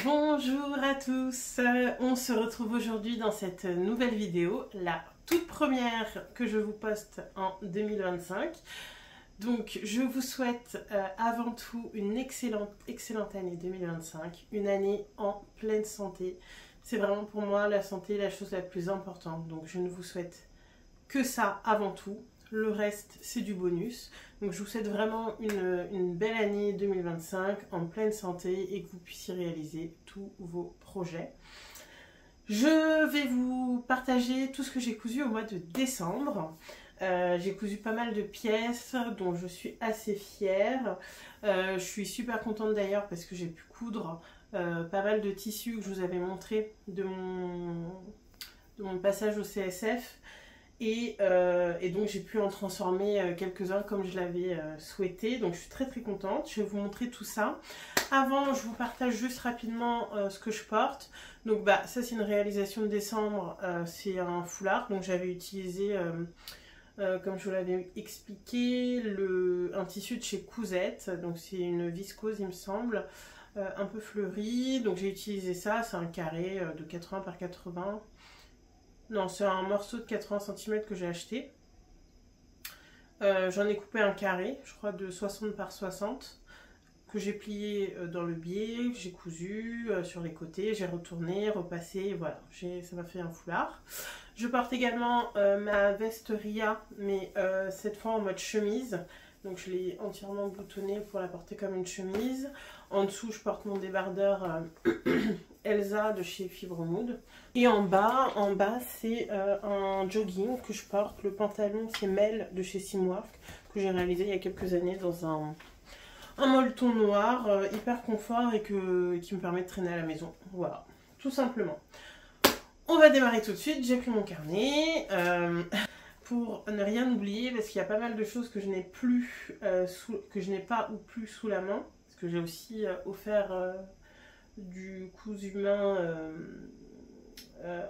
Bonjour à tous, on se retrouve aujourd'hui dans cette nouvelle vidéo, la toute première que je vous poste en 2025. Donc je vous souhaite avant tout une excellente année 2025, une année en pleine santé. C'est vraiment pour moi la santé la chose la plus importante, donc je ne vous souhaite que ça avant tout. Le reste, c'est du bonus. Donc je vous souhaite vraiment une belle année 2025 en pleine santé et que vous puissiez réaliser tous vos projets. Je vais vous partager tout ce que j'ai cousu au mois de décembre. J'ai cousu pas mal de pièces dont je suis assez fière. Je suis super contente d'ailleurs parce que j'ai pu coudre pas mal de tissus que je vous avais montré de mon passage au CSF. Et donc j'ai pu en transformer quelques-uns comme je l'avais souhaité. Donc je suis très contente. Je vais vous montrer tout ça. Avant, je vous partage juste rapidement ce que je porte. Donc ça c'est une réalisation de décembre. C'est un foulard. Donc j'avais utilisé, comme je vous l'avais expliqué, un tissu de chez Cousette. Donc c'est une viscose il me semble. Un peu fleuri. Donc j'ai utilisé ça. C'est un carré de 80 par 80. Non, c'est un morceau de 80 cm que j'ai acheté. J'en ai coupé un carré, je crois de 60 par 60, que j'ai plié dans le biais, j'ai cousu sur les côtés, j'ai retourné, repassé, voilà, ça m'a fait un foulard. Je porte également ma veste Ria, mais cette fois en mode chemise. Donc je l'ai entièrement boutonnée pour la porter comme une chemise. En dessous, je porte mon débardeur Elsa de chez Fibremood. Et en bas c'est un jogging que je porte. Le pantalon, c'est Mel de chez Simwork, que j'ai réalisé il y a quelques années dans un molleton noir, hyper confort et qui me permet de traîner à la maison. Voilà, tout simplement. On va démarrer tout de suite. J'ai pris mon carnet. Pour ne rien oublier, parce qu'il y a pas mal de choses que je n'ai plus, que je n'ai pas ou plus sous la main, parce que j'ai aussi offert du cousu main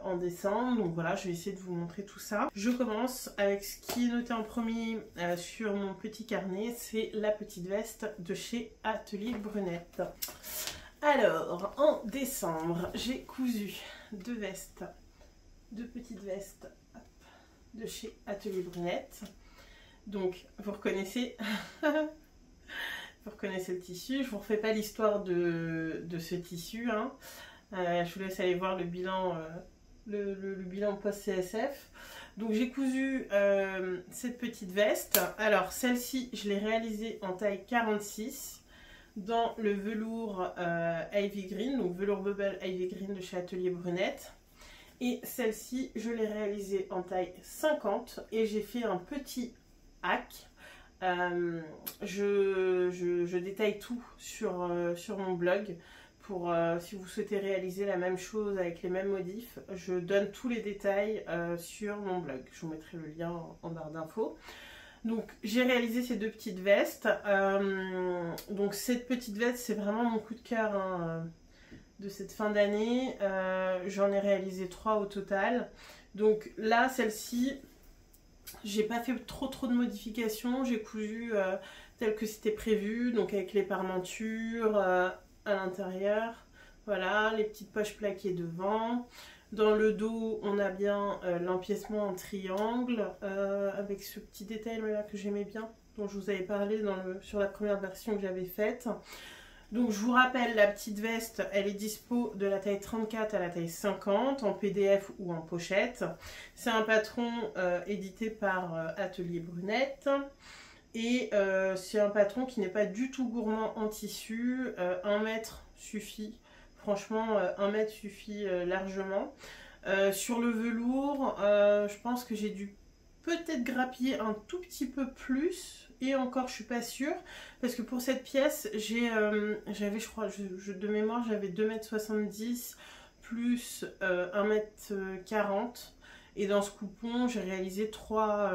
en décembre, donc voilà, je vais essayer de vous montrer tout ça. Je commence avec ce qui est noté en premier sur mon petit carnet, c'est la petite veste de chez Atelier Brunette. Alors, en décembre, j'ai cousu deux petites vestes de chez Atelier Brunette. Donc vous reconnaissez vous reconnaissez le tissu. Je vous refais pas l'histoire de ce tissu hein. Je vous laisse aller voir le bilan le bilan post CSF. Donc j'ai cousu cette petite veste. Alors celle-ci je l'ai réalisée en taille 46 dans le velours Ivy Green, donc velours bubble Ivy Green de chez Atelier Brunette. Et celle-ci, je l'ai réalisée en taille 50 et j'ai fait un petit hack. Je détaille tout sur mon blog. Pour si vous souhaitez réaliser la même chose avec les mêmes modifs, je donne tous les détails sur mon blog. Je vous mettrai le lien en barre d'infos. Donc j'ai réalisé ces deux petites vestes. Donc cette petite veste, c'est vraiment mon coup de cœur hein, de cette fin d'année. J'en ai réalisé 3 au total. Donc là, celle-ci, j'ai pas fait trop de modifications. J'ai cousu tel que c'était prévu, donc avec les parmentures à l'intérieur. Voilà, les petites poches plaquées devant. Dans le dos, on a bien l'empiècement en triangle avec ce petit détail là que j'aimais bien, dont je vous avais parlé sur la première version que j'avais faite. Donc je vous rappelle, la petite veste, elle est dispo de la taille 34 à la taille 50 en PDF ou en pochette. C'est un patron édité par Atelier Brunette. Et c'est un patron qui n'est pas du tout gourmand en tissu. 1 mètre suffit. Franchement, 1 mètre suffit largement. Sur le velours, je pense que j'ai dû peut-être grappiller un tout petit peu plus. Et encore, je suis pas sûre. Parce que pour cette pièce, j'avais, je crois, de mémoire, j'avais 2,70 m plus 1,40 m. Et dans ce coupon, j'ai réalisé 3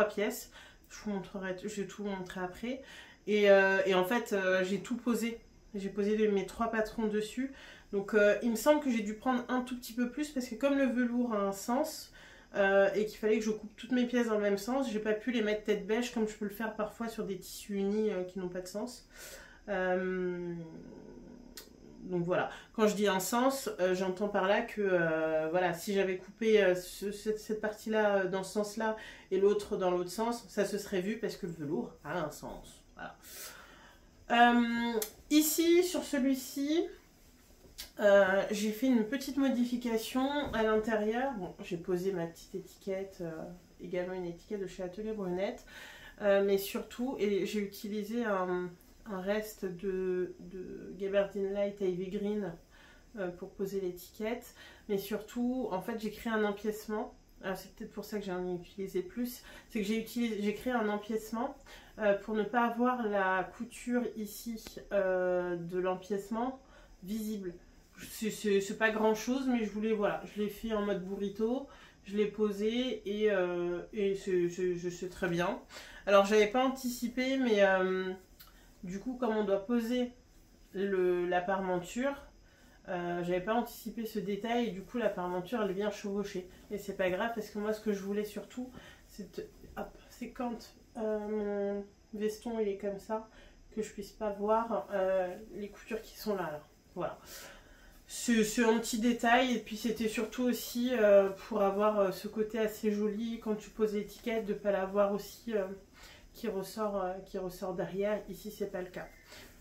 pièces. Je vais tout vous montrer après. Et en fait, j'ai tout posé. J'ai posé mes 3 patrons dessus. Donc, il me semble que j'ai dû prendre un tout petit peu plus. Parce que comme le velours a un sens... et qu'il fallait que je coupe toutes mes pièces dans le même sens. J'ai pas pu les mettre tête bêche comme je peux le faire parfois sur des tissus unis qui n'ont pas de sens. Donc voilà, quand je dis un sens, j'entends par là que voilà, si j'avais coupé cette partie-là dans ce sens-là et l'autre dans l'autre sens, ça se serait vu parce que le velours a un sens. Voilà. Ici, sur celui-ci, j'ai fait une petite modification à l'intérieur. Bon, j'ai posé ma petite étiquette, également une étiquette de chez Atelier Brunette, mais surtout, et j'ai utilisé un reste de Gabardine Light Ivy Green pour poser l'étiquette, mais surtout en fait j'ai créé un empiècement. C'est peut-être pour ça que j'en ai utilisé plus, c'est que j'ai créé un empiècement pour ne pas avoir la couture ici de l'empiècement visible. C'est pas grand chose, mais je voulais, voilà, je l'ai fait en mode burrito, je l'ai posé et c'est très bien. Alors j'avais pas anticipé, mais du coup, comme on doit poser la parmenture, j'avais pas anticipé ce détail et du coup la parmenture elle vient chevaucher. Et c'est pas grave parce que moi ce que je voulais surtout, c'est quand mon veston il est comme ça, que je puisse pas voir les coutures qui sont là. Voilà. C'est un petit détail et puis c'était surtout aussi pour avoir ce côté assez joli quand tu poses l'étiquette, de ne pas l'avoir aussi qui ressort derrière. Ici c'est pas le cas.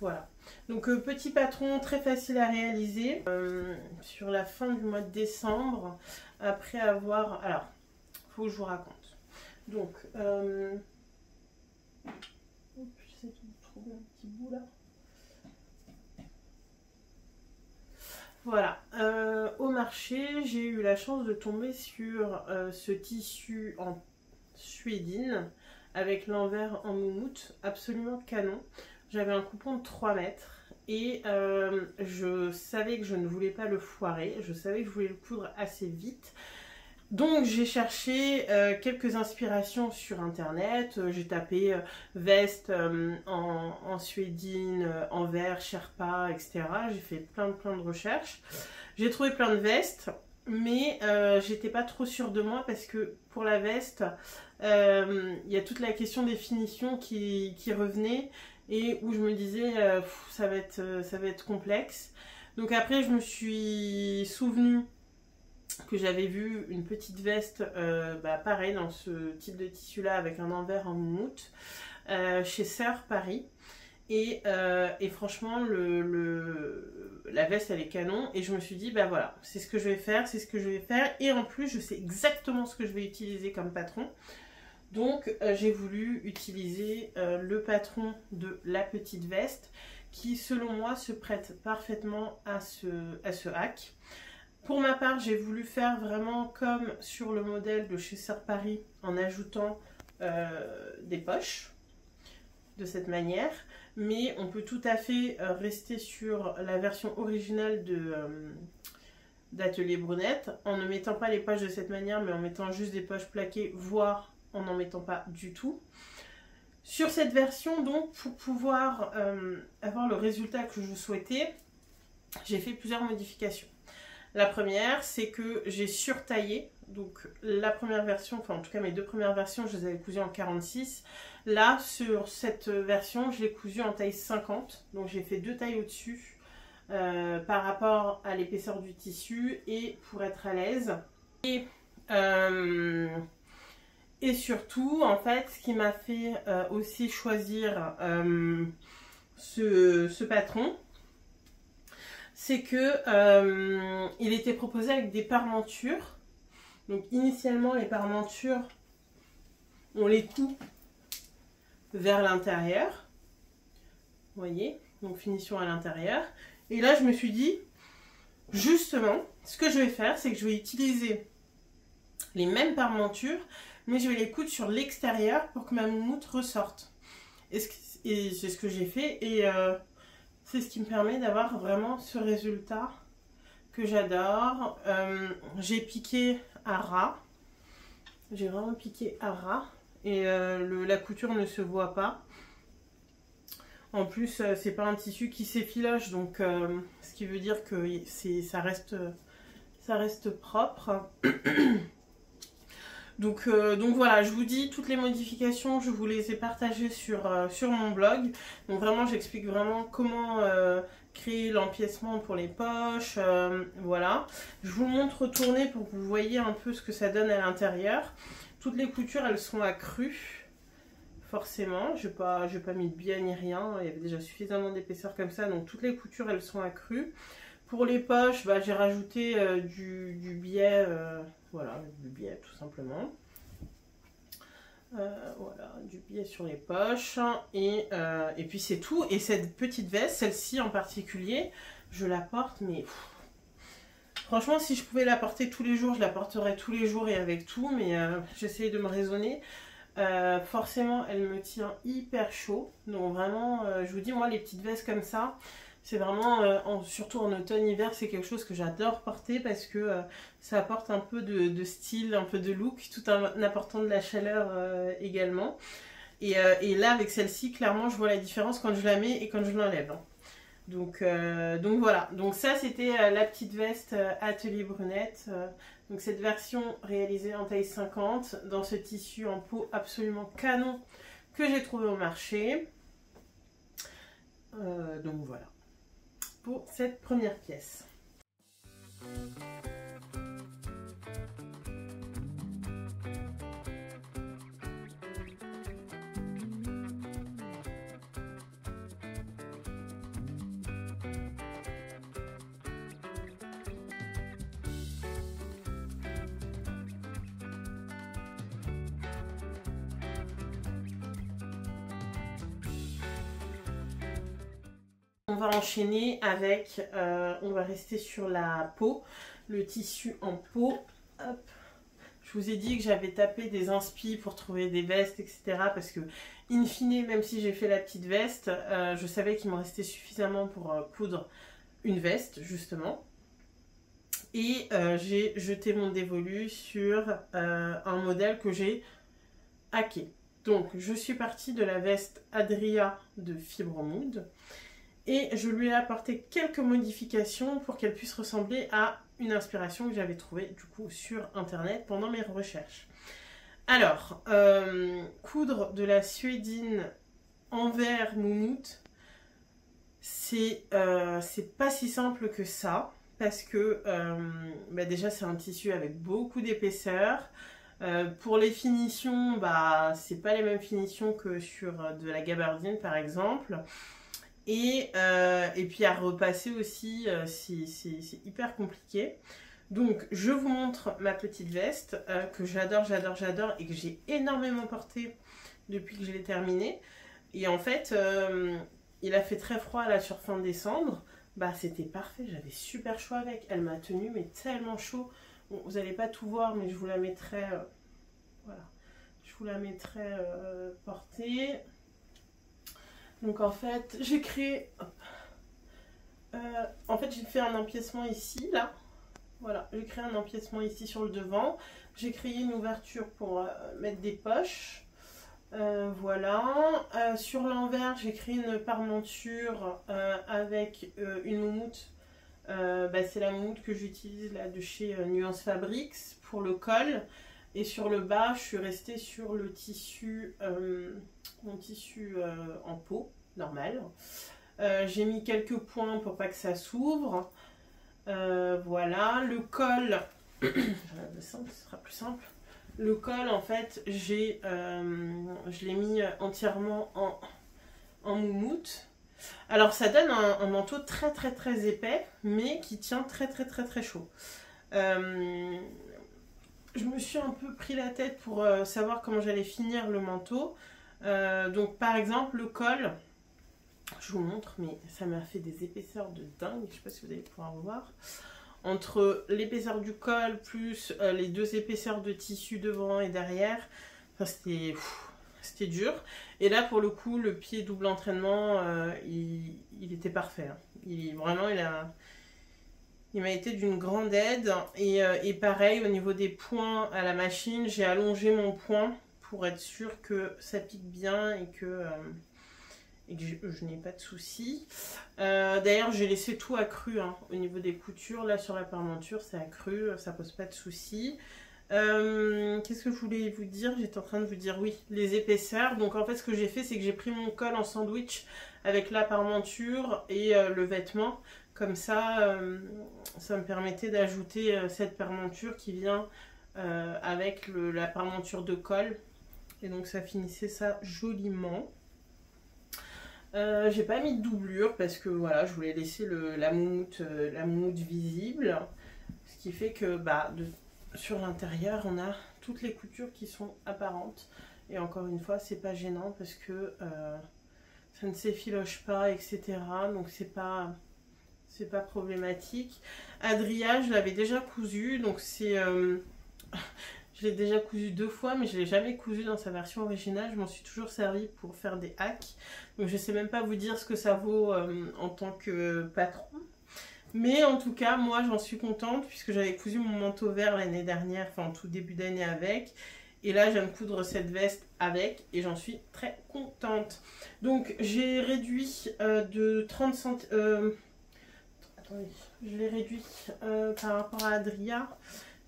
Voilà, donc petit patron très facile à réaliser sur la fin du mois de décembre, après avoir, alors faut que je vous raconte. Donc j'essaie de trouver un petit bout là. Voilà, au marché j'ai eu la chance de tomber sur ce tissu en suédine avec l'envers en moumoute, absolument canon. J'avais un coupon de 3 mètres et je savais que je ne voulais pas le foirer, je savais que je voulais le coudre assez vite. Donc j'ai cherché quelques inspirations sur internet, j'ai tapé veste en suédine, envers, sherpa, etc. J'ai fait plein de recherches. J'ai trouvé plein de vestes, mais j'étais pas trop sûre de moi parce que pour la veste, il y a toute la question des finitions qui revenait. Et où je me disais ça va être complexe. Donc après je me suis souvenue que j'avais vu une petite veste pareil dans ce type de tissu là avec un envers en moumoute chez Sœur Paris et franchement la veste elle est canon et je me suis dit bah voilà, c'est ce que je vais faire, et en plus je sais exactement ce que je vais utiliser comme patron. Donc j'ai voulu utiliser le patron de la petite veste qui selon moi se prête parfaitement à ce hack. Pour ma part j'ai voulu faire vraiment comme sur le modèle de chez Sœur Paris en ajoutant des poches de cette manière. Mais on peut tout à fait rester sur la version originale d'Atelier Brunette en ne mettant pas les poches de cette manière mais en mettant juste des poches plaquées, voire en n'en mettant pas du tout. Sur cette version, donc, pour pouvoir avoir le résultat que je souhaitais, j'ai fait plusieurs modifications. La première, c'est que j'ai surtaillé. Donc, la première version, enfin en tout cas mes 2 premières versions, je les avais cousues en 46. Là, sur cette version, je l'ai cousue en taille 50. Donc, j'ai fait 2 tailles au-dessus par rapport à l'épaisseur du tissu et pour être à l'aise. Et surtout, en fait, ce qui m'a fait aussi choisir ce patron, c'est que il était proposé avec des parmentures. Donc initialement, les parmentures, on les coud vers l'intérieur. Vous voyez, donc finition à l'intérieur. Et là, je me suis dit, justement, ce que je vais faire, c'est que je vais utiliser les mêmes parmentures, mais je vais les coudre sur l'extérieur pour que ma moumoute ressorte. Et c'est ce que j'ai fait et c'est ce qui me permet d'avoir vraiment ce résultat que j'adore. J'ai piqué à ras. J'ai vraiment piqué à ras et la couture ne se voit pas. En plus, c'est pas un tissu qui s'effiloche, donc ce qui veut dire que ça reste propre. Donc voilà, je vous dis, toutes les modifications, je vous les ai partagées sur mon blog. Donc vraiment, j'explique vraiment comment créer l'empiècement pour les poches, voilà. Je vous montre tourner pour que vous voyez un peu ce que ça donne à l'intérieur. Toutes les coutures, elles sont accrues, forcément. Je n'ai pas mis de biais ni rien, il y avait déjà suffisamment d'épaisseur comme ça, donc toutes les coutures, elles sont accrues. Pour les poches, bah, j'ai rajouté du biais, voilà, du biais tout simplement. Voilà, du biais sur les poches et puis c'est tout. Et cette petite veste, celle-ci en particulier, je la porte, mais franchement, si je pouvais la porter tous les jours, je la porterais tous les jours et avec tout, mais j'essaye de me raisonner. Forcément, elle me tient hyper chaud, donc vraiment, je vous dis, moi, les petites vestes comme ça, c'est vraiment, surtout en automne-hiver, c'est quelque chose que j'adore porter parce que ça apporte un peu de style, un peu de look, tout en apportant de la chaleur également. Et là, avec celle-ci, clairement, je vois la différence quand je la mets et quand je l'enlève. Hein. Donc voilà, donc ça c'était la petite veste Atelier Brunette. Donc cette version réalisée en taille 50 dans ce tissu en peau absolument canon que j'ai trouvé au marché. Donc voilà pour cette première pièce. On va enchaîner avec, on va rester sur la peau, le tissu en peau. Hop. Je vous ai dit que j'avais tapé des inspi pour trouver des vestes, etc. Parce que, in fine, même si j'ai fait la petite veste, je savais qu'il me restait suffisamment pour coudre une veste, justement. Et j'ai jeté mon dévolu sur un modèle que j'ai hacké. Donc, je suis partie de la veste Adria de Fibromood. Et je lui ai apporté quelques modifications pour qu'elle puisse ressembler à une inspiration que j'avais trouvée du coup sur internet pendant mes recherches. Alors, coudre de la suédine envers moumoute, c'est pas si simple que ça, parce que bah déjà c'est un tissu avec beaucoup d'épaisseur. Pour les finitions, bah, c'est pas les mêmes finitions que sur de la gabardine par exemple. Et puis à repasser aussi, c'est hyper compliqué. Donc je vous montre ma petite veste que j'adore et que j'ai énormément portée depuis que je l'ai terminée. Et en fait, il a fait très froid là sur fin décembre. Bah c'était parfait, j'avais super chaud avec. Elle m'a tenu mais tellement chaud. Bon, vous n'allez pas tout voir mais je vous la mettrai, voilà. Je vous la mettrai portée. Donc en fait, j'ai créé, en fait j'ai fait un empiècement ici, là, voilà, j'ai créé un empiècement ici sur le devant, j'ai créé une ouverture pour mettre des poches, voilà, sur l'envers j'ai créé une parmenture avec une moumoute, bah, c'est la moumoute que j'utilise là de chez Nuance Fabrics pour le col. Et sur le bas, je suis restée sur le tissu, mon tissu en peau, normal. J'ai mis quelques points pour pas que ça s'ouvre. Voilà, le col, le simple, ce sera plus simple. Le col, en fait, je l'ai mis entièrement en moumoute. Alors, ça donne un manteau très épais, mais qui tient très chaud. Je me suis un peu pris la tête pour savoir comment j'allais finir le manteau. Donc par exemple le col, je vous montre, mais ça m'a fait des épaisseurs de dingue, je ne sais pas si vous allez pouvoir voir. Entre l'épaisseur du col plus les deux épaisseurs de tissu devant et derrière, enfin, c'était dur. Et là pour le coup le pied double entraînement, il était parfait. Hein. Il m'a été d'une grande aide et pareil au niveau des points à la machine, j'ai allongé mon point pour être sûr que ça pique bien et que je n'ai pas de soucis. D'ailleurs j'ai laissé tout accru hein, au niveau des coutures, là sur la parmenture c'est accru, ça pose pas de soucis. Qu'est-ce que je voulais vous dire? J'étais en train de vous dire, oui, les épaisseurs. Donc en fait, ce que j'ai fait, c'est que j'ai pris mon col en sandwich avec la parmenture et le vêtement. Comme ça, ça me permettait d'ajouter cette parmenture qui vient avec la parmenture de col. Et donc ça finissait ça joliment. J'ai pas mis de doublure parce que voilà, je voulais laisser la moumoute visible. Ce qui fait que sur l'intérieur, on a toutes les coutures qui sont apparentes. Et encore une fois, c'est pas gênant parce que ça ne s'effiloche pas, etc. Donc c'est pas problématique. Adria, je l'avais déjà cousu, donc c'est... je l'ai déjà cousu 2 fois, mais je ne l'ai jamais cousu dans sa version originale. Je m'en suis toujours servi pour faire des hacks. Donc je ne sais même pas vous dire ce que ça vaut en tant que patron. Mais en tout cas, moi j'en suis contente puisque j'avais cousu mon manteau vert l'année dernière, enfin en tout début d'année avec. Et là, je viens de coudre cette veste avec et j'en suis très contente. Donc j'ai réduit de 30 cm... attendez, je l'ai réduit par rapport à Adria.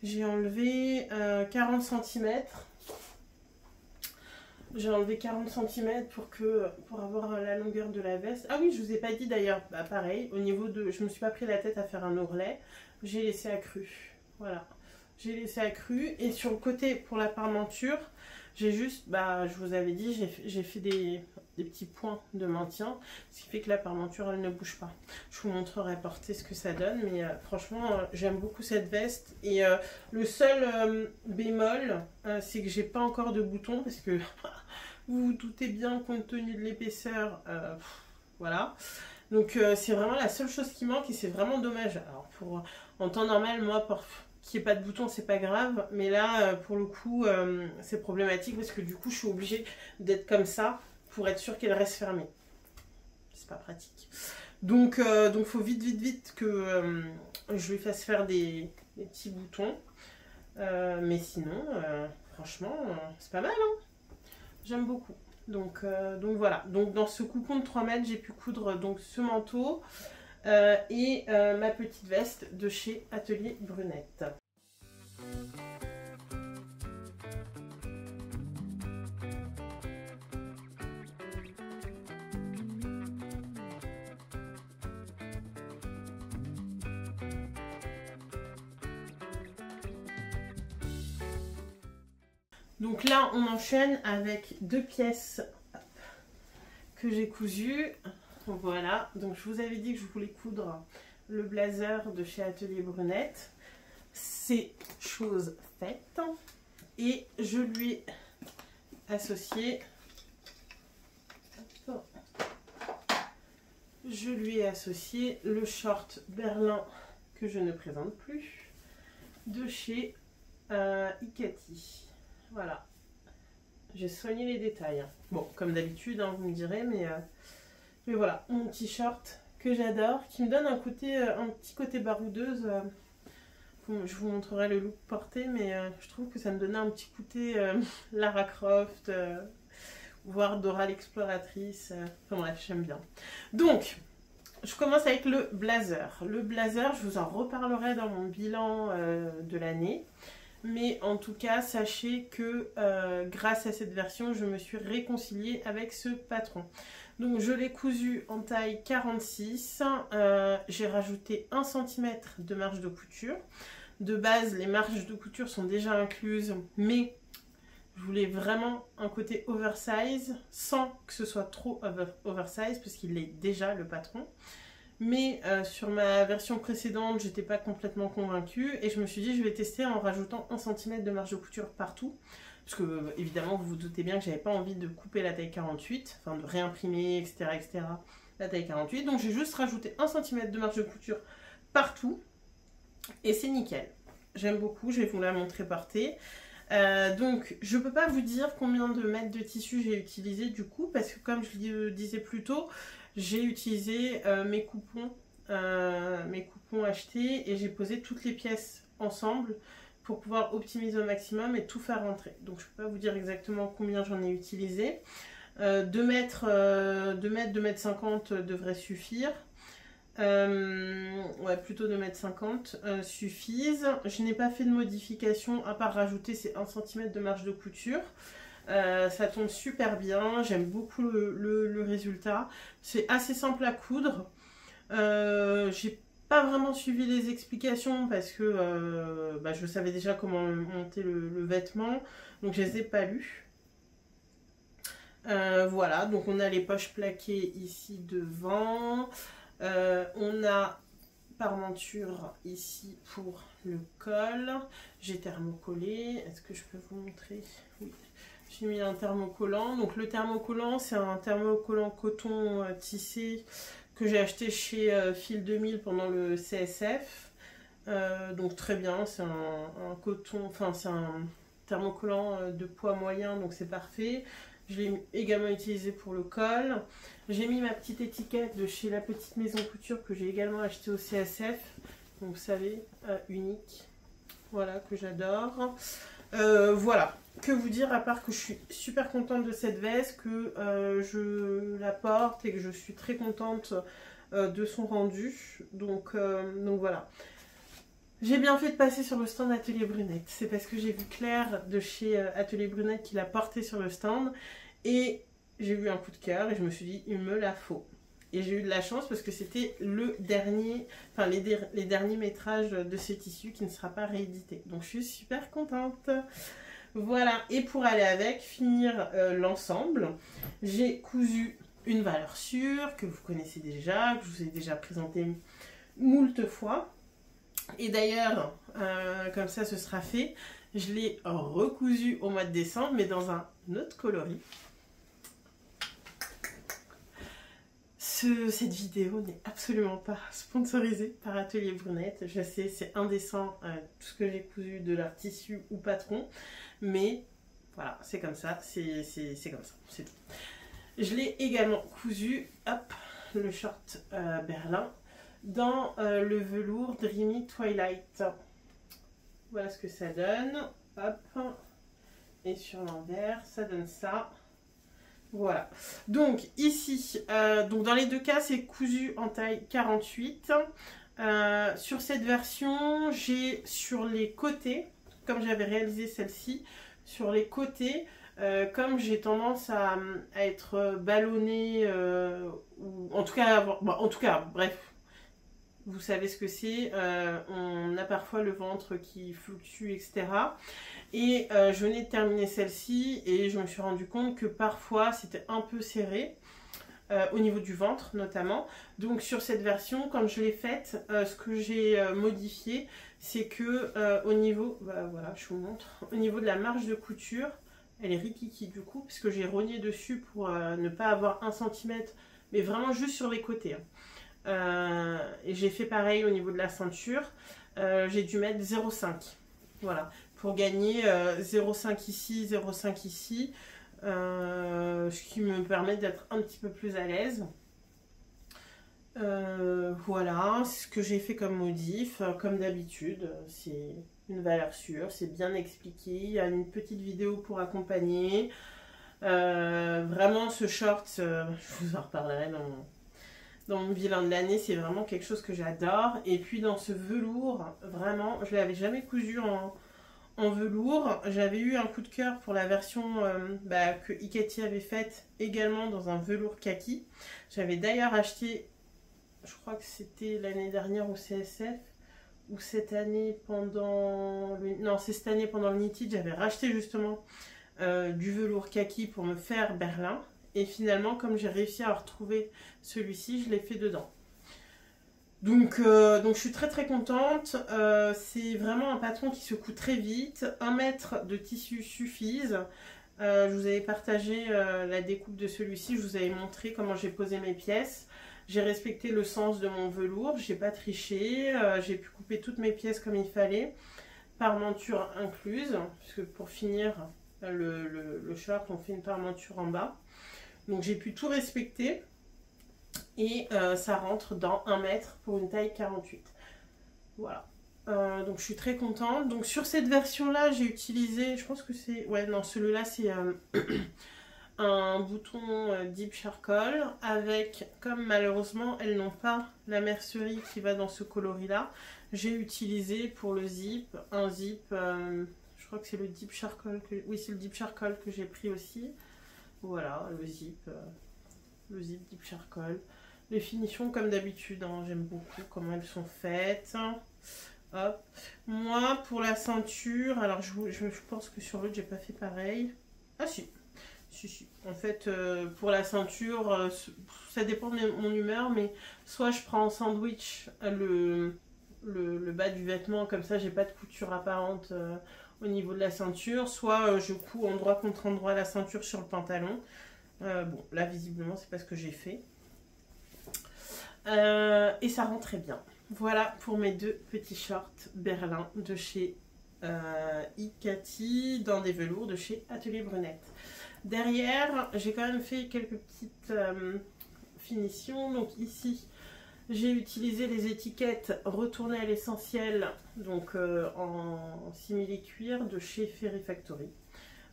J'ai enlevé 40 cm. J'ai enlevé 40 cm pour avoir la longueur de la veste. Ah oui, je vous ai pas dit d'ailleurs, pareil, au niveau de... Je me suis pas pris la tête à faire un ourlet. J'ai laissé accru. Voilà. J'ai laissé accru. Et sur le côté, pour la parmenture, j'ai juste, je vous avais dit, j'ai fait des petits points de maintien. Ce qui fait que la parmenture, elle ne bouge pas. Je vous montrerai porter ce que ça donne. Mais franchement, j'aime beaucoup cette veste. Et le seul bémol, c'est que j'ai pas encore de boutons. Parce que vous vous doutez bien, compte tenu de l'épaisseur, voilà. Donc c'est vraiment la seule chose qui manque et c'est vraiment dommage. Alors en temps normal, moi, qu'il n'y ait pas de bouton, c'est pas grave. Mais là, pour le coup, c'est problématique parce que du coup, je suis obligée d'être comme ça pour être sûre qu'elle reste fermée. C'est pas pratique. Donc faut vite que je lui fasse faire des petits boutons. Mais sinon, franchement, c'est pas mal, hein. J'aime beaucoup. Donc voilà. Donc dans ce coupon de 3 mètres, j'ai pu coudre donc ce manteau et ma petite veste de chez Atelier Brunette. Donc là, on enchaîne avec 2 pièces que j'ai cousues. Voilà, donc je vous avais dit que je voulais coudre le blazer de chez Atelier Brunette. C'est chose faite. Et je lui ai associé... Je lui ai associé le short Berlin que je ne présente plus de chez Ikati. Voilà, j'ai soigné les détails. Bon, comme d'habitude, hein, vous me direz, mais voilà, mon petit short que j'adore, qui me donne un petit côté baroudeuse. Je vous montrerai le look porté, mais je trouve que ça me donnait un petit côté Lara Croft, voire Dora l'exploratrice. Enfin bref, j'aime bien. Donc, je commence avec le blazer. Le blazer, je vous en reparlerai dans mon bilan de l'année. Mais en tout cas, sachez que grâce à cette version, je me suis réconciliée avec ce patron. Donc je l'ai cousu en taille 46. J'ai rajouté 1 cm de marge de couture. De base, les marges de couture sont déjà incluses, mais je voulais vraiment un côté oversize, sans que ce soit trop oversize, parce qu'il est déjà le patron. Mais sur ma version précédente, j'étais pas complètement convaincue et je me suis dit je vais tester en rajoutant 1 cm de marge de couture partout. Parce que évidemment vous vous doutez bien que j'avais pas envie de couper la taille 48, enfin de réimprimer, etc. la taille 48. Donc j'ai juste rajouté 1 cm de marge de couture partout et c'est nickel. J'aime beaucoup, je vais vous la montrer portée. Donc je peux pas vous dire combien de mètres de tissu j'ai utilisé du coup, parce que comme je le disais plus tôt, j'ai utilisé mes coupons achetés et j'ai posé toutes les pièces ensemble pour pouvoir optimiser au maximum et tout faire rentrer. Donc je peux pas vous dire exactement combien j'en ai utilisé. 2 mètres 50 devrait suffire. Ouais, plutôt 2,50 m suffisent. Je n'ai pas fait de modification à part rajouter ces 1 cm de marge de couture. Ça tombe super bien, j'aime beaucoup le résultat. C'est assez simple à coudre. J'ai pas vraiment suivi les explications parce que je savais déjà comment monter le vêtement, donc je les ai pas lues. Voilà, donc on a les poches plaquées ici devant. On a parmenture ici pour le col. J'ai thermocollé. Est-ce que je peux vous montrer? Oui. J'ai mis un thermocollant. Donc le thermocollant, c'est un thermocollant coton tissé que j'ai acheté chez Fil 2000 pendant le CSF. Donc très bien, c'est un coton, enfin c'est un thermocollant de poids moyen, donc c'est parfait. Je l'ai également utilisé pour le col. J'ai mis ma petite étiquette de chez La Petite Maison Couture que j'ai également acheté au CSF. Donc vous savez, unique. Voilà, que j'adore. Voilà, que vous dire à part que je suis super contente de cette veste, que je la porte et que je suis très contente de son rendu. Donc voilà. J'ai bien fait de passer sur le stand Atelier Brunette. C'est parce que j'ai vu Claire de chez Atelier Brunette qui l'a porté sur le stand. Et j'ai eu un coup de cœur et je me suis dit, il me la faut. Et j'ai eu de la chance parce que c'était le dernier, enfin les derniers métrages de ce tissu qui ne sera pas réédité. Donc je suis super contente. Voilà, et pour aller avec, finir l'ensemble, j'ai cousu une valeur sûre que vous connaissez déjà, que je vous ai déjà présenté moult fois. Et d'ailleurs, comme ça ce sera fait, je l'ai recousu au mois de décembre, mais dans un autre coloris. Cette vidéo n'est absolument pas sponsorisée par Atelier Brunette. Je sais, c'est indécent tout ce que j'ai cousu de leur tissu ou patron, mais voilà, c'est comme ça, c'est comme ça, c'est tout. Je l'ai également cousu, hop, le short Berlin, dans le velours Dreamy Twilight. Voilà ce que ça donne, hop, et sur l'envers, ça donne ça. Voilà, donc ici, donc dans les deux cas, c'est cousu en taille 48. Sur cette version, j'ai sur les côtés, comme j'avais réalisé celle-ci, sur les côtés, comme j'ai tendance à être ballonnée, ou en tout cas, bon, en tout cas, bref, vous savez ce que c'est, on a parfois le ventre qui fluctue, etc. Et je venais de terminer celle-ci et je me suis rendu compte que parfois c'était un peu serré, au niveau du ventre notamment. Donc sur cette version, quand je l'ai faite, ce que j'ai modifié, c'est que au niveau, voilà, je vous montre, au niveau de la marge de couture, elle est rikiki du coup, puisque j'ai rogné dessus pour ne pas avoir 1 cm, mais vraiment juste sur les côtés. Et j'ai fait pareil au niveau de la ceinture, j'ai dû mettre 0,5, voilà, pour gagner 0,5 ici, 0,5 ici, ce qui me permet d'être un petit peu plus à l'aise. Voilà, c'est ce que j'ai fait comme modif, comme d'habitude, c'est une valeur sûre, c'est bien expliqué, il y a une petite vidéo pour accompagner. Vraiment ce short, je vous en reparlerai dans mon bilan de l'année, c'est vraiment quelque chose que j'adore. Et puis dans ce velours, vraiment, je ne l'avais jamais cousu en velours. J'avais eu un coup de cœur pour la version que Iketi avait faite également dans un velours kaki. J'avais d'ailleurs acheté, je crois que c'était l'année dernière au CSF, ou cette année pendant le... Non, c'est cette année pendant le Knitted, j'avais racheté justement du velours kaki pour me faire Berlin. Et finalement, comme j'ai réussi à retrouver celui-ci, je l'ai fait dedans. Donc je suis très très contente. C'est vraiment un patron qui se coud très vite. 1 mètre de tissu suffisent. Je vous avais partagé la découpe de celui-ci. Je vous avais montré comment j'ai posé mes pièces. J'ai respecté le sens de mon velours. J'ai pas triché. J'ai pu couper toutes mes pièces comme il fallait. Parmenture incluse. Puisque pour finir le short, on fait une parmenture en bas. Donc j'ai pu tout respecter et ça rentre dans 1 mètre pour une taille 48. Voilà. Donc je suis très contente. Donc sur cette version là j'ai utilisé, je pense que c'est, ouais non celui-là c'est un bouton Deep Charcoal avec, comme malheureusement elles n'ont pas la mercerie qui va dans ce coloris là, j'ai utilisé pour le zip un zip, je crois que c'est le Deep Charcoal, oui c'est le Deep Charcoal que j'ai pris aussi. Voilà le zip Deep Charcoal. Les finitions comme d'habitude, hein, j'aime beaucoup comment elles sont faites. Hop. Moi pour la ceinture, alors je pense que sur l'autre j'ai pas fait pareil. Ah si. Si. En fait, pour la ceinture, ça dépend de mon humeur, mais soit je prends en sandwich le bas du vêtement, comme ça j'ai pas de couture apparente au niveau de la ceinture, soit je couds endroit contre endroit la ceinture sur le pantalon. Bon, là visiblement c'est pas ce que j'ai fait. Et ça rend très bien. Voilà pour mes deux petits shorts Berlin de chez Ikati dans des velours de chez Atelier Brunette. Derrière, j'ai quand même fait quelques petites finitions. Donc ici, j'ai utilisé les étiquettes retournées à l'essentiel, donc en simili-cuir de chez Fairy Factory.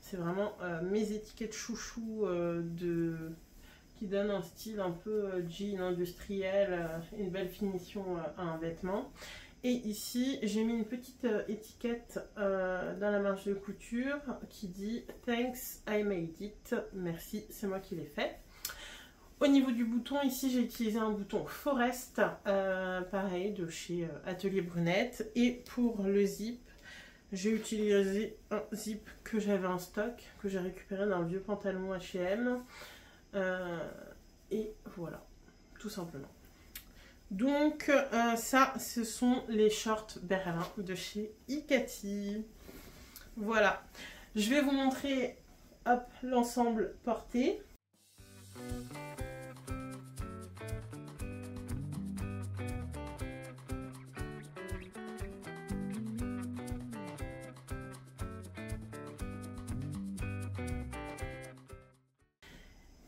C'est vraiment mes étiquettes chouchou qui donnent un style un peu jean industriel, une belle finition à un vêtement. Et ici, j'ai mis une petite étiquette dans la marge de couture qui dit « Thanks, I made it ». Merci, c'est moi qui l'ai fait. Au niveau du bouton, ici, j'ai utilisé un bouton Forest, pareil, de chez Atelier Brunette. Et pour le zip, j'ai utilisé un zip que j'avais en stock, que j'ai récupéré d'un vieux pantalon H&M. Et voilà, tout simplement. Donc ça, ce sont les shorts Berlin de chez Ikati. Voilà, je vais vous montrer l'ensemble porté.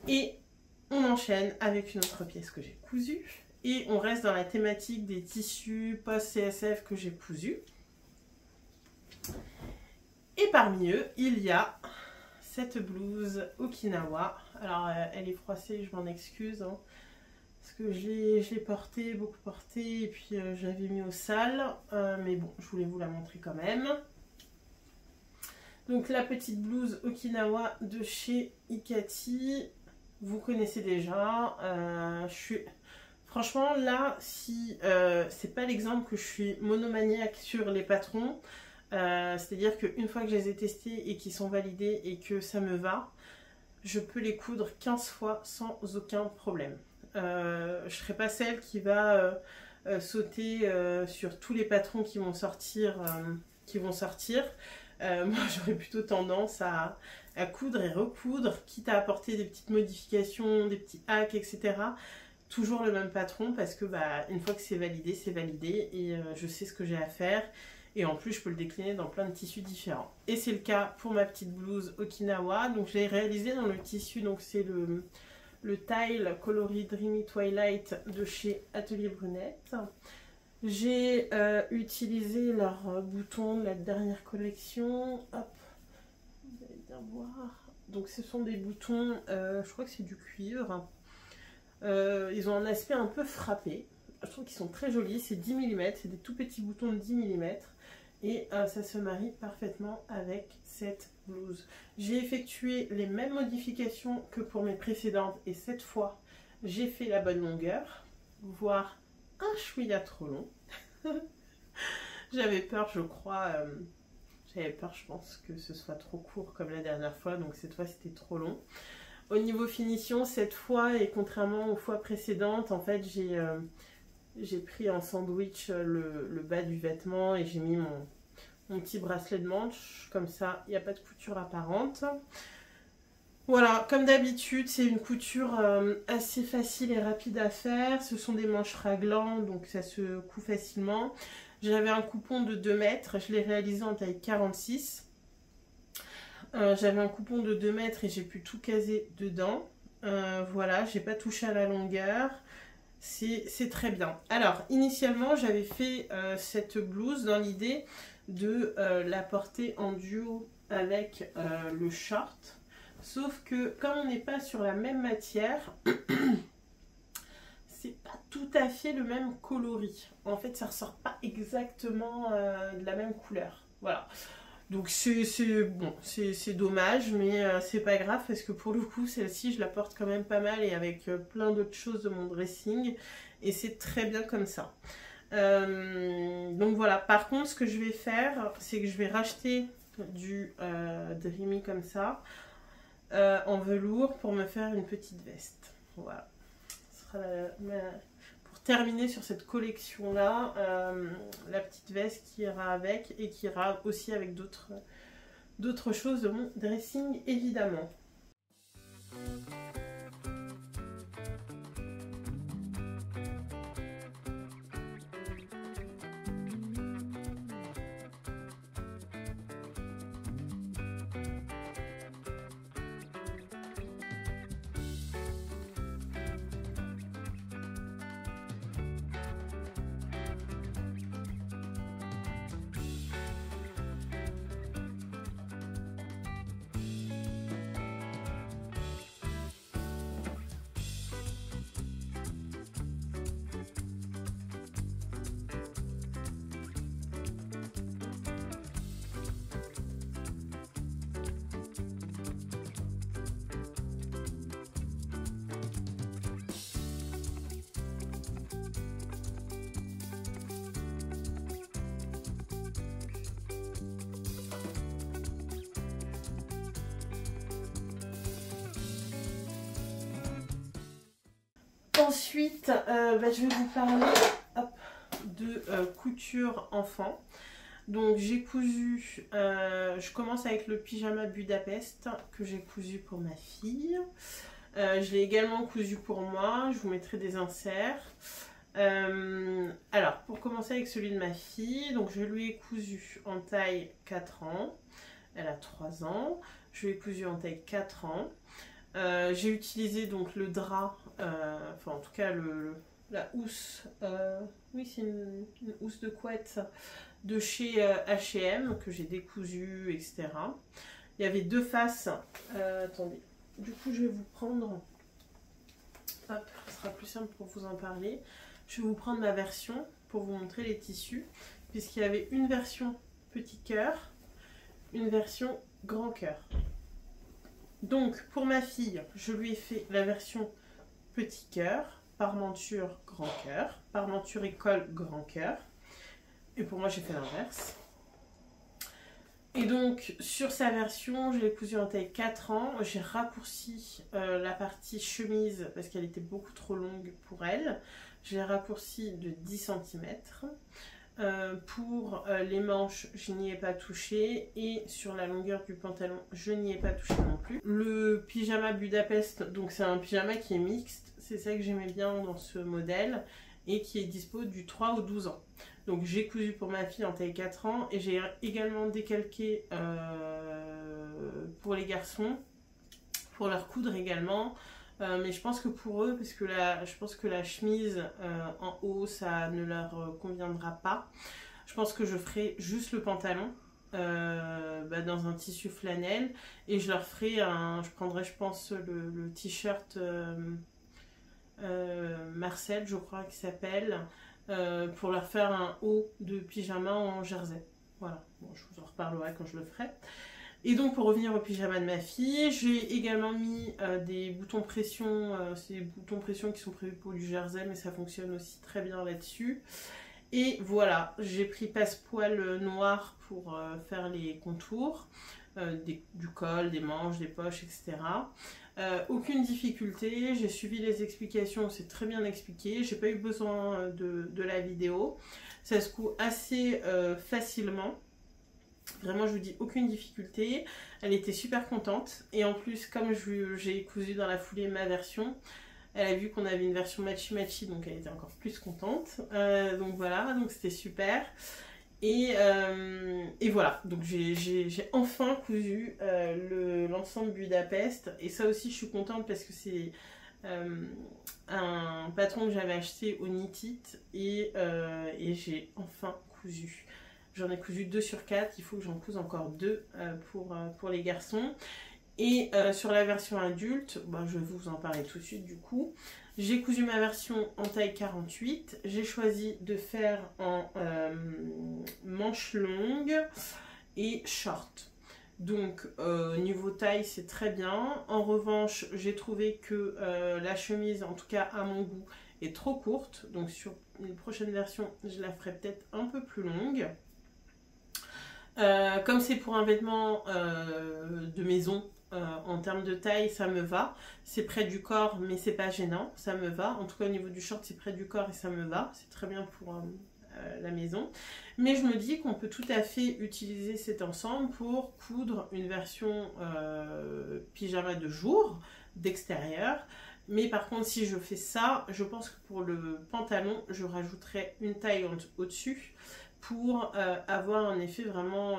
Et on enchaîne avec une autre pièce que j'ai cousue. Et on reste dans la thématique des tissus post-CSF que j'ai cousus. Et parmi eux, il y a cette blouse Okinawa. Alors, elle est froissée, je m'en excuse. Hein, parce que je l'ai portée, beaucoup portée, et puis je l'avais mis au sale. Mais bon, je voulais vous la montrer quand même. Donc, la petite blouse Okinawa de chez Ikati. Vous connaissez déjà. Franchement, là, si c'est pas l'exemple que je suis monomaniaque sur les patrons, c'est-à-dire qu'une fois que je les ai testés et qu'ils sont validés et que ça me va, je peux les coudre 15 fois sans aucun problème. Je ne serai pas celle qui va sauter sur tous les patrons qui vont sortir. Moi, j'aurais plutôt tendance à coudre et recoudre, quitte à apporter des petites modifications, des petits hacks, etc. Toujours le même patron parce que une fois que c'est validé et je sais ce que j'ai à faire et en plus je peux le décliner dans plein de tissus différents. Et c'est le cas pour ma petite blouse Okinawa. Donc je l'ai réalisée dans le tissu, donc c'est le Tile Coloris Dreamy Twilight de chez Atelier Brunette. J'ai utilisé leurs boutons de la dernière collection. Hop, vous allez bien voir. Donc ce sont des boutons, je crois que c'est du cuivre. Ils ont un aspect un peu frappé. Je trouve qu'ils sont très jolis. C'est 10 mm, c'est des tout petits boutons de 10 mm. Et ça se marie parfaitement avec cette blouse. J'ai effectué les mêmes modifications que pour mes précédentes. Et cette fois, j'ai fait la bonne longueur. Voire un chouïa trop long. J'avais peur, je crois. J'avais peur, je pense, que ce soit trop court comme la dernière fois. Donc cette fois, c'était trop long. Au niveau finition, cette fois, et contrairement aux fois précédentes, en fait, j'ai pris en sandwich le bas du vêtement et j'ai mis mon petit bracelet de manche. Comme ça, il n'y a pas de couture apparente. Voilà, comme d'habitude, c'est une couture assez facile et rapide à faire. Ce sont des manches raglant, donc ça se coud facilement. J'avais un coupon de 2 mètres, je l'ai réalisé en taille 46. J'avais un coupon de 2 mètres et j'ai pu tout caser dedans. Voilà, j'ai pas touché à la longueur. C'est très bien. Alors, initialement, j'avais fait cette blouse dans l'idée de la porter en duo avec le short. Sauf que comme on n'est pas sur la même matière, c'est pas tout à fait le même coloris. En fait, ça ressort pas exactement de la même couleur. Voilà. Donc c'est dommage, mais c'est pas grave parce que pour le coup, celle-ci, je la porte quand même pas mal et avec plein d'autres choses de mon dressing. Et c'est très bien comme ça. Donc voilà. Par contre, ce que je vais faire, c'est que je vais racheter du Dreamy comme ça, en velours pour me faire une petite veste. Voilà. Ce sera pour terminer sur cette collection là, la petite veste qui ira avec et qui ira aussi avec d'autres choses de mon dressing évidemment. Ensuite, je vais vous parler de couture enfant. Donc j'ai cousu, je commence avec le pyjama Budapest que j'ai cousu pour ma fille. Je l'ai également cousu pour moi, je vous mettrai des inserts. Alors pour commencer avec celui de ma fille, donc je lui ai cousu en taille 4 ans. Elle a 3 ans. Je lui ai cousu en taille 4 ans. J'ai utilisé donc le drap, enfin en tout cas la housse, oui c'est une housse de couette de chez H&M que j'ai décousu, etc. Il y avait deux faces, attendez, du coup je vais vous prendre, hop, ce sera plus simple pour vous en parler. Je vais vous prendre ma version pour vous montrer les tissus, puisqu'il y avait une version petit cœur, une version grand cœur. Donc pour ma fille, je lui ai fait la version petit cœur, parmenture grand cœur, parmenture et col grand cœur. Et pour moi j'ai fait l'inverse. Et donc sur sa version, je l'ai cousue en taille 4 ans. J'ai raccourci la partie chemise parce qu'elle était beaucoup trop longue pour elle. Je l'ai raccourci de 10 cm. Pour les manches, je n'y ai pas touché et sur la longueur du pantalon, je n'y ai pas touché non plus. Le pyjama Budapest, donc c'est un pyjama qui est mixte, c'est ça que j'aimais bien dans ce modèle et qui est dispo du 3 au 12 ans. Donc j'ai cousu pour ma fille en taille 4 ans et j'ai également décalqué pour les garçons, pour leur coudre également. Mais je pense que pour eux, parce que je pense que la chemise en haut, ça ne leur conviendra pas. Je pense que je ferai juste le pantalon dans un tissu flanelle et je leur ferai je prendrai je pense le t-shirt Marcel, je crois qu'il s'appelle, pour leur faire un haut de pyjama en jersey. Voilà, bon, je vous en reparlerai quand je le ferai. Et donc pour revenir au pyjama de ma fille, j'ai également mis des boutons pression, c'est des boutons pression qui sont prévus pour du jersey, mais ça fonctionne aussi très bien là-dessus. Et voilà, j'ai pris passepoil noir pour faire les contours, du col, des manches, des poches, etc. Aucune difficulté, j'ai suivi les explications, c'est très bien expliqué, j'ai pas eu besoin de la vidéo. Ça se coud assez facilement. Vraiment, je vous dis, aucune difficulté. Elle était super contente. Et en plus, comme j'ai cousu dans la foulée ma version, elle a vu qu'on avait une version matchy-matchy, donc elle était encore plus contente. Donc voilà, donc c'était super. Et voilà, donc j'ai enfin cousu l'ensemble Budapest. Et ça aussi, je suis contente parce que c'est un patron que j'avais acheté au Knit It et j'ai enfin cousu. J'en ai cousu 2 sur 4, il faut que j'en couse encore 2 pour les garçons. Et sur la version adulte, bah, je vais vous en parler tout de suite du coup. J'ai cousu ma version en taille 48. J'ai choisi de faire en manches longues et short. Donc niveau taille c'est très bien. En revanche j'ai trouvé que la chemise, en tout cas à mon goût, est trop courte. Donc sur une prochaine version je la ferai peut-être un peu plus longue. Comme c'est pour un vêtement de maison, en termes de taille ça me va. C'est près du corps mais c'est pas gênant, ça me va. En tout cas au niveau du short c'est près du corps et ça me va. C'est très bien pour la maison. Mais je me dis qu'on peut tout à fait utiliser cet ensemble pour coudre une version pyjama de jour, d'extérieur. Mais par contre si je fais ça, je pense que pour le pantalon je rajouterai une taille au-dessus pour avoir un effet vraiment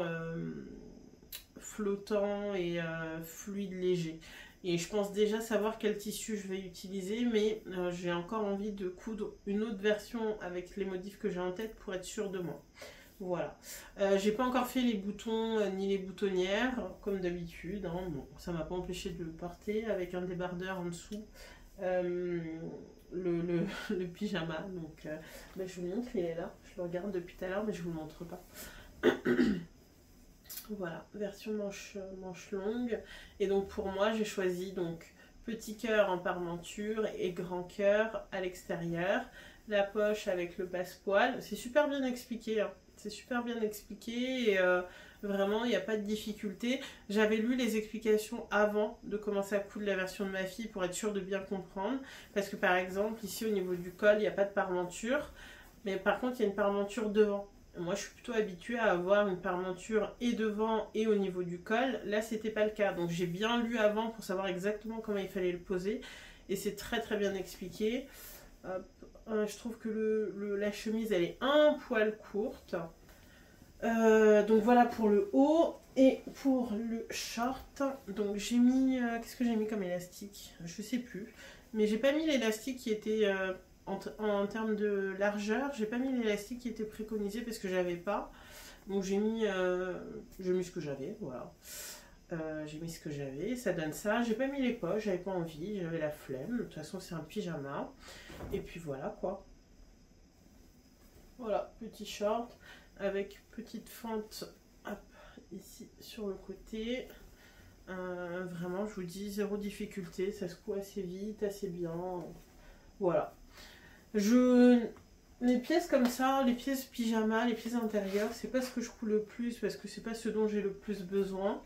flottant et fluide, léger. Et je pense déjà savoir quel tissu je vais utiliser, mais j'ai encore envie de coudre une autre version avec les motifs que j'ai en tête pour être sûre de moi. Voilà. J'ai pas encore fait les boutons ni les boutonnières, comme d'habitude. Hein. Bon, ça m'a pas empêché de le porter avec un débardeur en dessous. Le pyjama. Donc, bah, je vous montre, il est là. Je le regarde depuis tout à l'heure, mais je vous le montre pas. Voilà, version manche longue. Et donc pour moi, j'ai choisi donc petit cœur en parmenture et grand cœur à l'extérieur. La poche avec le passepoil. C'est super bien expliqué. Hein. C'est super bien expliqué et vraiment, il n'y a pas de difficulté. J'avais lu les explications avant de commencer à coudre la version de ma fille pour être sûre de bien comprendre. Parce que par exemple, ici au niveau du col, il n'y a pas de parmenture. Mais par contre, il y a une parmenture devant. Moi, je suis plutôt habituée à avoir une parmenture et devant et au niveau du col. Là, c'était pas le cas. Donc, j'ai bien lu avant pour savoir exactement comment il fallait le poser. Et c'est très très bien expliqué. Je trouve que la chemise, elle est un poil courte. Donc, voilà pour le haut. Et pour le short, donc j'ai mis... qu'est-ce que j'ai mis comme élastique? Je sais plus. Mais j'ai pas mis l'élastique qui était... En termes de largeur, j'ai pas mis l'élastique qui était préconisé parce que j'avais pas. Donc j'ai mis ce que j'avais, voilà. J'ai mis ce que j'avais, ça donne ça. J'ai pas mis les poches, j'avais pas envie, j'avais la flemme. De toute façon, c'est un pyjama. Et puis voilà quoi. Voilà, petit short avec petite fente hop, ici sur le côté. Vraiment, je vous dis, zéro difficulté, ça se coud assez vite, assez bien. Voilà. Les pièces comme ça, les pièces pyjama, les pièces intérieures, c'est pas ce que je coud le plus parce que c'est pas ce dont j'ai le plus besoin.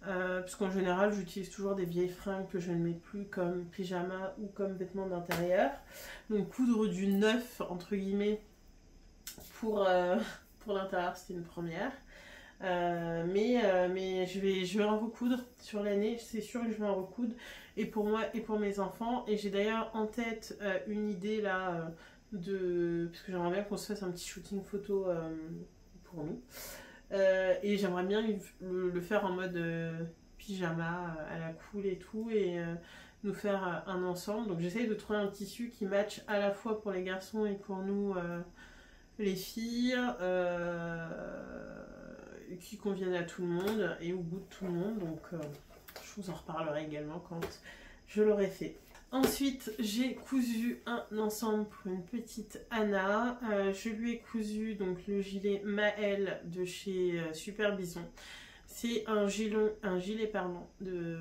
Parce qu'en général, j'utilise toujours des vieilles fringues que je ne mets plus comme pyjama ou comme vêtements d'intérieur. Donc coudre du neuf, entre guillemets, pour l'intérieur, c'était une première. Mais je vais en recoudre sur l'année, c'est sûr que je vais en recoudre, et pour moi et pour mes enfants. Et j'ai d'ailleurs en tête une idée là, parce que j'aimerais bien qu'on se fasse un petit shooting photo pour nous. Et j'aimerais bien le faire en mode pyjama à la cool et tout, et nous faire un ensemble. Donc j'essaye de trouver un tissu qui match à la fois pour les garçons et pour nous les filles, qui conviennent à tout le monde et au goût de tout le monde. Donc je vous en reparlerai également quand je l'aurai fait. Ensuite, j'ai cousu un ensemble pour une petite Anna. Je lui ai cousu donc le gilet Maëlle de chez Super Bison. C'est un gilet de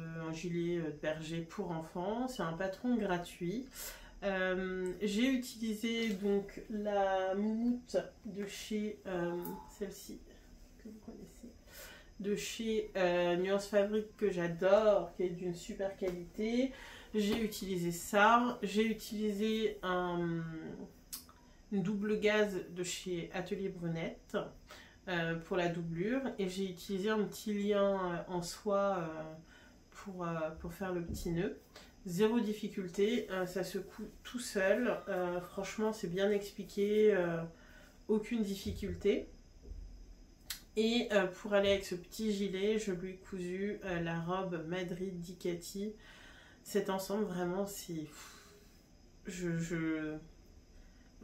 berger pour enfants. C'est un patron gratuit. J'ai utilisé donc la moumoute de chez celle-ci que vous connaissez, de chez Nuance Fabrique, que j'adore, qui est d'une super qualité. J'ai utilisé ça. J'ai utilisé une double gaze de chez Atelier Brunette pour la doublure, et j'ai utilisé un petit lien en soie pour faire le petit nœud. Zéro difficulté, ça se coud tout seul. Franchement, c'est bien expliqué, aucune difficulté. Et pour aller avec ce petit gilet, je lui ai cousu la robe Madrid Ducati. Cet ensemble, vraiment, c'est...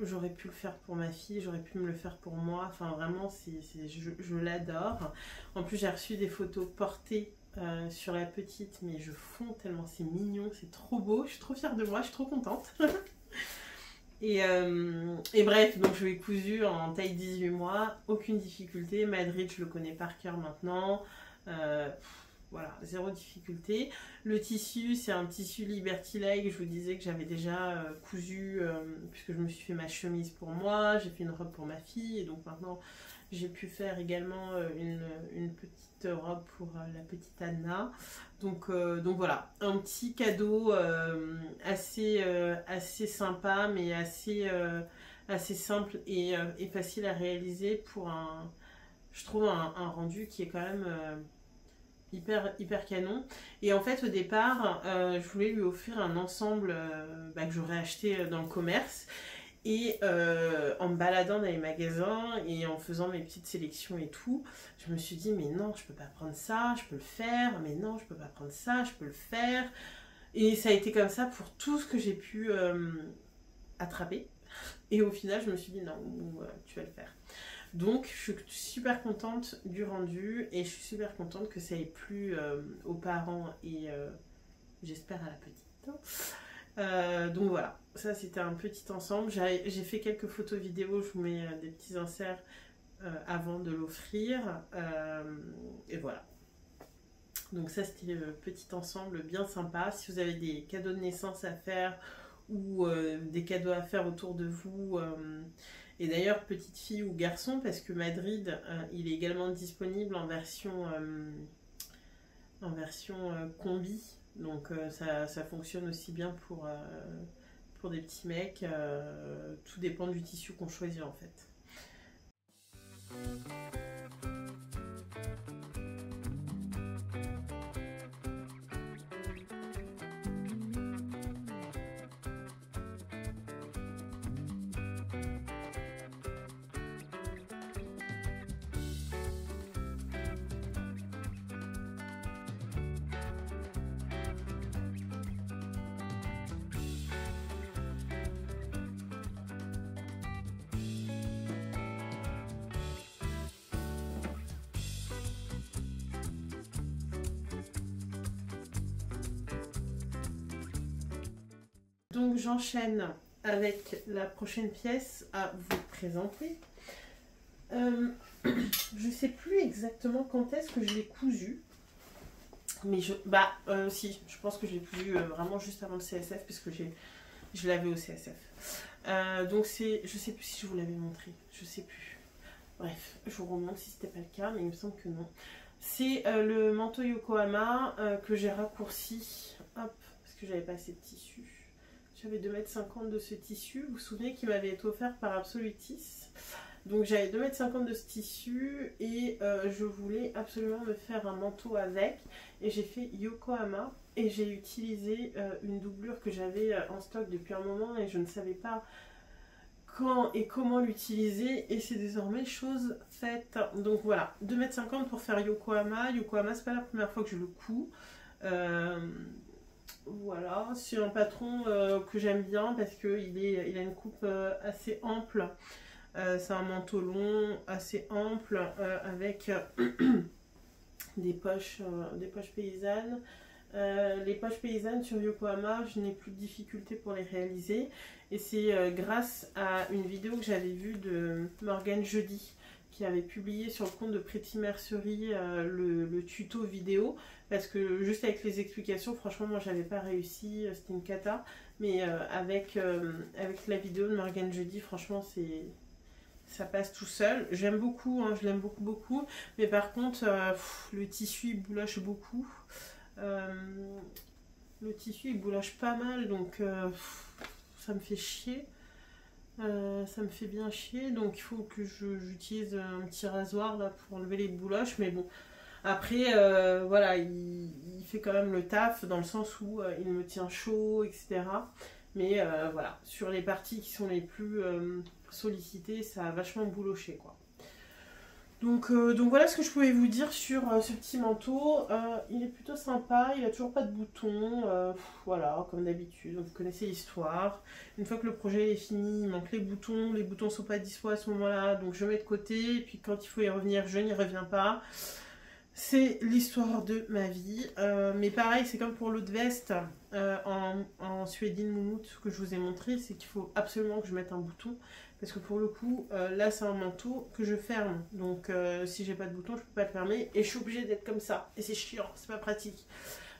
J'aurais pu le faire pour ma fille, j'aurais pu me le faire pour moi. Enfin, vraiment, je l'adore. En plus, j'ai reçu des photos portées sur la petite, mais je fonds tellement c'est mignon, c'est trop beau, je suis trop fière de moi, je suis trop contente. Et bref, donc je l'ai cousu en taille 18 mois, aucune difficulté. Madrid, je le connais par cœur maintenant. Voilà, zéro difficulté. Le tissu, c'est un tissu Liberty Lake. Je vous disais que j'avais déjà cousu, puisque je me suis fait ma chemise pour moi, j'ai fait une robe pour ma fille, et donc maintenant j'ai pu faire également une petite robe pour la petite Anna. Donc voilà, un petit cadeau assez sympa, mais assez simple et facile à réaliser pour je trouve un rendu qui est quand même hyper canon. Et en fait, au départ, je voulais lui offrir un ensemble que j'aurais acheté dans le commerce. Et en me baladant dans les magasins et en faisant mes petites sélections et tout, je me suis dit mais non, je peux pas prendre ça, je peux le faire, mais non, je peux pas prendre ça, je peux le faire. Et ça a été comme ça pour tout ce que j'ai pu attraper. Et au final, je me suis dit non, tu vas le faire. Donc je suis super contente du rendu et je suis super contente que ça ait plu aux parents et j'espère à la petite. Donc voilà, ça c'était un petit ensemble. J'ai fait quelques photos vidéo, je vous mets des petits inserts avant de l'offrir. Et voilà. Donc ça c'était le petit ensemble bien sympa. Si vous avez des cadeaux de naissance à faire ou des cadeaux à faire autour de vous, et d'ailleurs petite fille ou garçon, parce que Madrid il est également disponible en version combi. Donc ça fonctionne aussi bien pour des petits mecs. Tout dépend du tissu qu'on choisit en fait. Donc j'enchaîne avec la prochaine pièce à vous présenter. Je sais plus exactement quand est-ce que je l'ai cousu. Mais si, je pense que je l'ai cousu vraiment juste avant le CSF, puisque je l'avais au CSF. Donc je sais plus si je vous l'avais montré, je sais plus. Bref, je vous remonte si c'était pas le cas, mais il me semble que non. C'est le manteau Yokohama que j'ai raccourci, hop, parce que j'avais pas assez de tissu. J'avais 2,50 m de ce tissu, vous vous souvenez qu'il m'avait été offert par Absolutis. Donc j'avais 2,50 m de ce tissu et je voulais absolument me faire un manteau avec. Et j'ai fait Yokohama et j'ai utilisé une doublure que j'avais en stock depuis un moment et je ne savais pas quand et comment l'utiliser. Et c'est désormais chose faite. Donc voilà, 2,50 m pour faire Yokohama. Yokohama, c'est pas la première fois que je le couds. Voilà, c'est un patron que j'aime bien parce qu'il a une coupe assez ample. C'est un manteau long, assez ample, avec des poches paysannes. Les poches paysannes sur Yokohama, je n'ai plus de difficulté pour les réaliser. Et c'est grâce à une vidéo que j'avais vue de Morgane Jeudi, qui avait publié sur le compte de Pretty Mercerie le tuto vidéo, parce que juste avec les explications, franchement moi j'avais pas réussi, c'était une cata, mais avec la vidéo de Morgane Jeudi, franchement ça passe tout seul. J'aime beaucoup, hein, je l'aime beaucoup, mais par contre le tissu il bouloche beaucoup, le tissu il bouloche pas mal, donc ça me fait chier. Ça me fait bien chier, donc il faut que j'utilise un petit rasoir là pour enlever les bouloches, mais bon, après voilà, il fait quand même le taf dans le sens où il me tient chaud, etc. Mais voilà, sur les parties qui sont les plus sollicitées, ça a vachement bouloché quoi. Donc voilà ce que je pouvais vous dire sur ce petit manteau. Il est plutôt sympa, il a toujours pas de boutons, voilà, comme d'habitude, vous connaissez l'histoire. Une fois que le projet est fini, il manque les boutons sont pas dispo à ce moment-là, donc je mets de côté, et puis quand il faut y revenir, je n'y reviens pas. C'est l'histoire de ma vie. Mais pareil, c'est comme pour l'autre veste en suédine moumoute que je vous ai montré, c'est qu'il faut absolument que je mette un bouton. Parce que pour le coup, là c'est un manteau que je ferme. Donc si j'ai pas de bouton, je peux pas le fermer. Et je suis obligée d'être comme ça. Et c'est chiant, c'est pas pratique.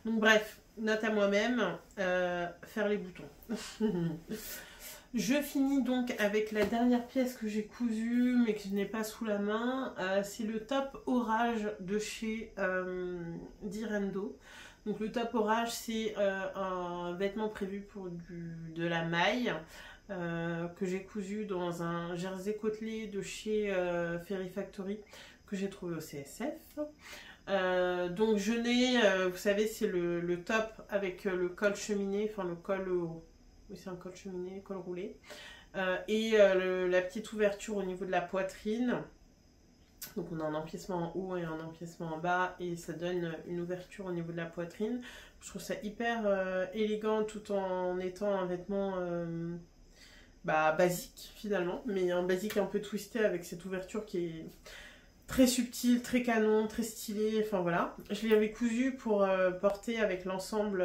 Donc bref, note à moi-même, faire les boutons. Je finis donc avec la dernière pièce que j'ai cousue mais que je n'ai pas sous la main. C'est le top orage de chez Direndo. Donc le top orage, c'est un vêtement prévu pour de la maille que j'ai cousu dans un jersey côtelé de chez Fairy Factory que j'ai trouvé au CSF. Donc je n'ai, vous savez, c'est le top avec le col cheminé, enfin le col, oui c'est un col cheminé, col roulé, et la petite ouverture au niveau de la poitrine. Donc on a un empiècement en haut et un empiècement en bas et ça donne une ouverture au niveau de la poitrine. Je trouve ça hyper élégant tout en étant un vêtement basique finalement, mais un basique un peu twisté avec cette ouverture qui est très subtil, très canon, très stylé, enfin voilà. Je l'avais cousu pour porter avec l'ensemble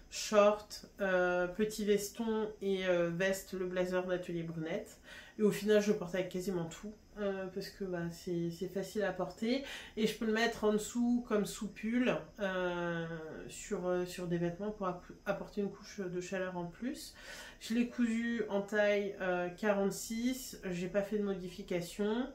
short, petit veston et veste, le blazer d'Atelier Brunette. Et au final, je le porte avec quasiment tout, parce que c'est facile à porter. Et je peux le mettre en dessous comme sous pull, sur des vêtements pour apporter une couche de chaleur en plus. Je l'ai cousu en taille 46, j'ai pas fait de modification.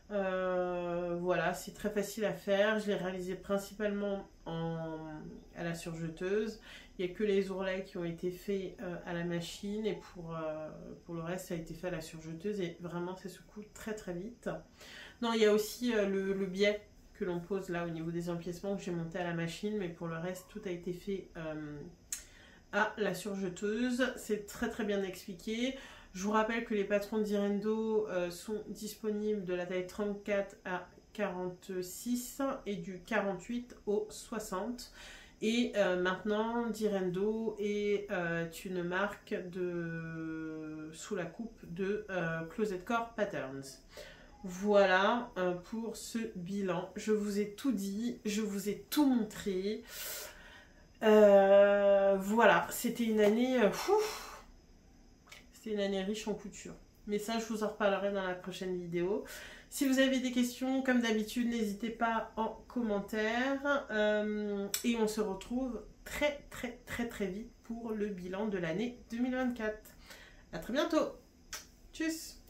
Voilà, c'est très facile à faire. Je l'ai réalisé principalement à la surjeteuse. Il n'y a que les ourlets qui ont été faits à la machine et pour le reste ça a été fait à la surjeteuse et vraiment ça se coud très très vite. Non, il y a aussi le biais que l'on pose là au niveau des empiècements que j'ai monté à la machine, mais pour le reste tout a été fait à la surjeteuse. C'est très très bien expliqué. Je vous rappelle que les patrons Direndo sont disponibles de la taille 34 à 46 et du 48 au 60. Et maintenant, Direndo est une marque sous la coupe de Closet Core Patterns. Voilà pour ce bilan. Je vous ai tout dit, je vous ai tout montré. Voilà, c'était une année... C'était une année riche en couture. Mais ça, je vous en reparlerai dans la prochaine vidéo. Si vous avez des questions, comme d'habitude, n'hésitez pas en commentaire. Et on se retrouve très très très très vite pour le bilan de l'année 2024. À très bientôt. Tchuss.